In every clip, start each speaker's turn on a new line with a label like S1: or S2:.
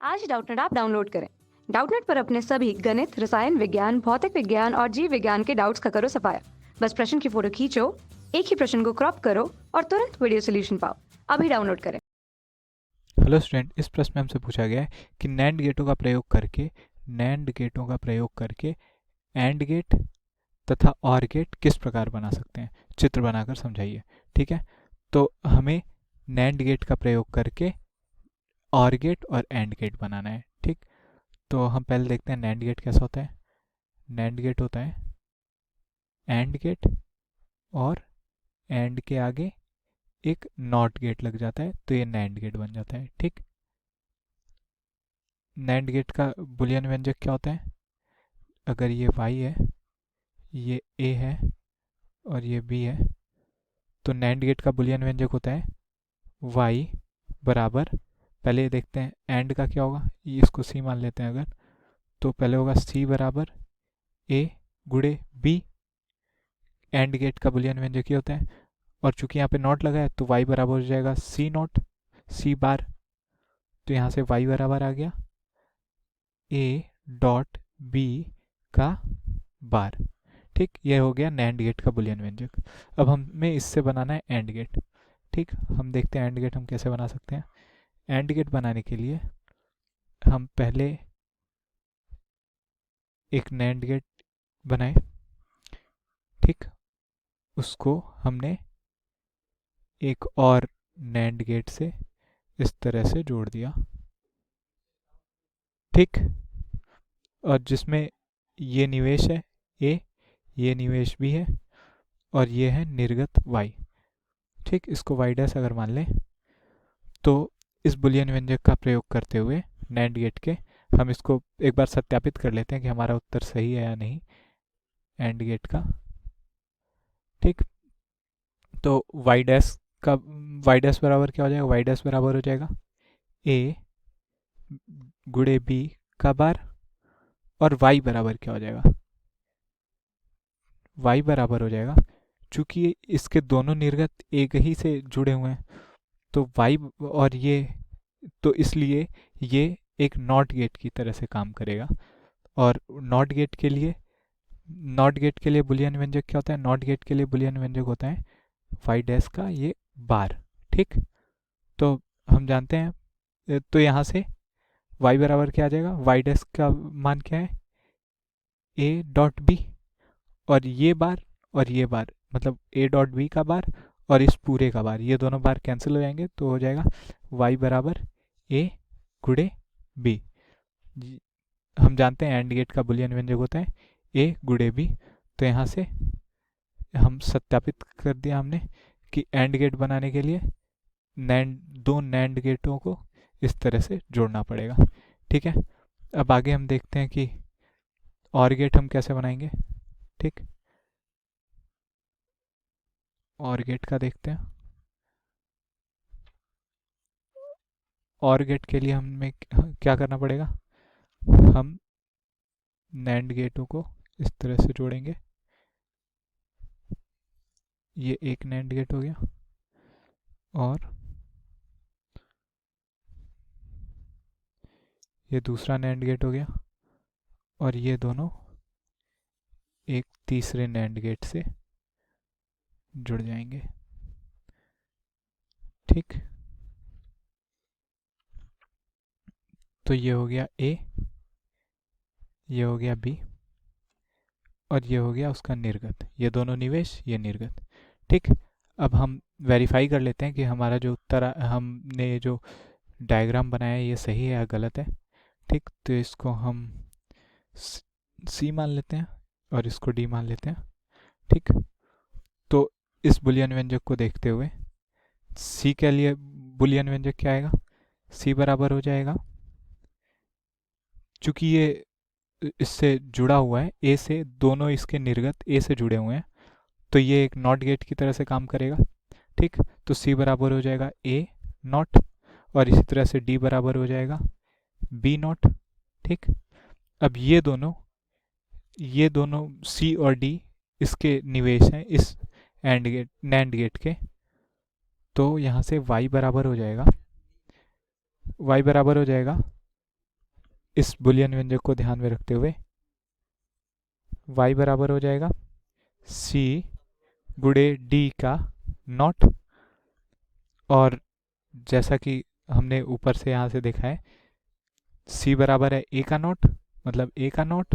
S1: आज Doubtnut app download करें। Doubtnut पर अपने सभी गणित, रसायन विज्ञान, भौतिक विज्ञान और जीव विज्ञान के डाउट्स का करो सफाया। बस प्रश्न की फोटो खींचो, एक ही प्रश्न को क्रॉप करो और तुरंत वीडियो सोल्यूशन पाओ। अभी डाउनलोड करें।
S2: हेलो स्टूडेंट, इस प्रश्न में हमसे पूछा गया है कि नैंड गेटों का प्रयोग करके एंड गेट तथा और गेट किस प्रकार बना सकते हैं, चित्र बनाकर समझाइए। ठीक है, तो हमें नैंड गेट का प्रयोग करके और गेट और एंड गेट बनाना है। ठीक, तो हम पहले देखते हैं नैंड गेट कैसा होता है। नैंड गेट होता है एंड गेट और एंड के आगे एक नॉट गेट लग जाता है, तो ये नैंड गेट बन जाता है। ठीक, नैंड गेट का बुलियन व्यंजक क्या होता है? अगर ये y है, ये a है और ये b है, तो नैंड गेट का बुलियन व्यंजक होता है y बराबर, पहले ये देखते हैं एंड का क्या होगा, ये इसको c मान लेते हैं अगर, तो पहले होगा c बराबर a गुड़े b। एंड गेट का बुलियन व्यंजक ये होता है, और चूंकि यहाँ पे नॉट लगा है तो y बराबर हो जाएगा c नॉट c बार, तो यहाँ से y बराबर आ गया a डॉट b का बार। ठीक, ये हो गया नैंड गेट का बुलियन व्यंजक। अब हमें इससे बनाना है एंड गेट। ठीक, हम देखते हैं एंड गेट हम कैसे बना सकते हैं। एंड गेट बनाने के लिए हम पहले एक नैंड गेट बनाए। ठीक, उसको हमने एक और नैंड गेट से इस तरह से जोड़ दिया। ठीक, और जिसमें ये निवेश है ए, ये निवेश भी है और ये है निर्गत y। ठीक, इसको y डैश अगर मान लें तो इस बुलियन व्यंजक का प्रयोग करते हुए नैंड गेट के हम इसको एक बार सत्यापित कर लेते हैं कि हमारा उत्तर सही है या नहीं एंड गेट का। ठीक, तो y डैश का y डैश बराबर क्या हो जाएगा? y डैश बराबर हो जाएगा a गुड़े b का बार, और y बराबर क्या हो जाएगा? y बराबर हो जाएगा, चूंकि इसके दोनों निर्गत एक ही से जुड़े हुए हैं, तो y और ये, तो इसलिए ये एक नॉट गेट की तरह से काम करेगा। और नॉट गेट के लिए बुलियन व्यंजक क्या होता है? नॉट गेट के लिए बुलियन व्यंजक होता है y डैश का ये बार। ठीक, तो हम जानते हैं, तो यहाँ से y बराबर क्या आ जाएगा? y डैश का मान क्या है? a डॉट b, और ये बार मतलब a डॉट b का बार और इस पूरे का बार, ये दोनों बार कैंसिल हो जाएंगे, तो हो जाएगा y बराबर a गुड़े b। हम जानते हैं एंड गेट का बुलियन व्यंजक होता है a गुड़े b, तो यहाँ से हम सत्यापित कर दिया हमने कि एंड गेट बनाने के लिए दो नैंड गेटों को इस तरह से जोड़ना पड़ेगा। ठीक है, अब आगे हम देखते हैं कि और गेट हम कैसे बनाएंगे। ठीक, और गेट का देखते हैं। और गेट के लिए हमें क्या करना पड़ेगा? हम नैंड गेटों को इस तरह से जोड़ेंगे। ये एक नैंड गेट हो गया और ये दूसरा नैंड गेट हो गया, और ये दोनों एक तीसरे नैंड गेट से जुड़ जाएंगे। ठीक, तो ये हो गया ए, ये हो गया बी, और ये हो गया उसका निर्गत, ये दोनों निवेश, ये निर्गत। ठीक, अब हम वेरीफाई कर लेते हैं कि हमारा जो उत्तर हमने जो डायग्राम बनाया है ये सही है या गलत है। ठीक, तो इसको हम सी मान लेते हैं और इसको डी मान लेते हैं। ठीक, तो इस बुलियन व्यंजक को देखते हुए सी के लिए बुलियन व्यंजक क्या आएगा? सी बराबर हो जाएगा, चूंकि ये इससे जुड़ा हुआ है ए से, दोनों इसके निर्गत ए से जुड़े हुए हैं, तो ये एक नॉट गेट की तरह से काम करेगा। ठीक, तो सी बराबर हो जाएगा ए नॉट, और इसी तरह से डी बराबर हो जाएगा बी नॉट। ठीक, अब ये दोनों सी और डी इसके निवेश हैं इस नैंड गेट के, तो यहाँ से y बराबर हो जाएगा इस बुलियन व्यंजक को ध्यान में रखते हुए y बराबर हो जाएगा c गुणे d का नॉट, और जैसा कि हमने ऊपर से यहाँ से देखा है c बराबर है a का नॉट, मतलब a का नॉट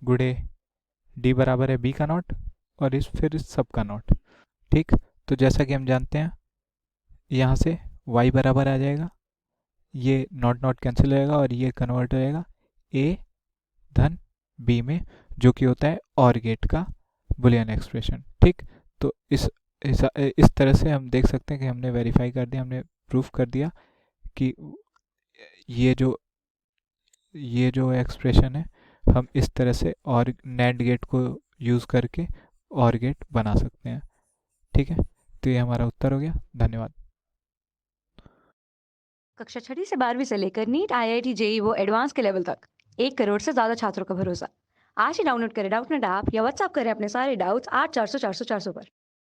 S2: गुणे d बराबर है b का नॉट और फिर इस सब का नॉट। ठीक, तो जैसा कि हम जानते हैं यहाँ से y बराबर आ जाएगा, ये नॉट नॉट कैंसिल हो जाएगा और ये कन्वर्ट हो जाएगा a धन b में, जो कि होता है OR गेट का बुलियन एक्सप्रेशन। ठीक, तो इस तरह से हम देख सकते हैं कि हमने वेरीफाई कर दिया, हमने प्रूफ कर दिया कि ये जो एक्सप्रेशन है हम इस तरह से और NAND गेट को यूज़ करके OR गेट बना सकते हैं। ठीक है, तो ये हमारा उत्तर हो गया। धन्यवाद।
S1: कक्षा 6वीं से 12वीं से लेकर नीट, IIT, जेईई वो एडवांस के लेवल तक 1 करोड़ से ज़्यादा छात्रों का भरोसा। आज ही डाउनलोड करें डाउटनेट ऐप या व्हाट्सएप करें अपने सारे डाउट्स 8400 400 400 पर।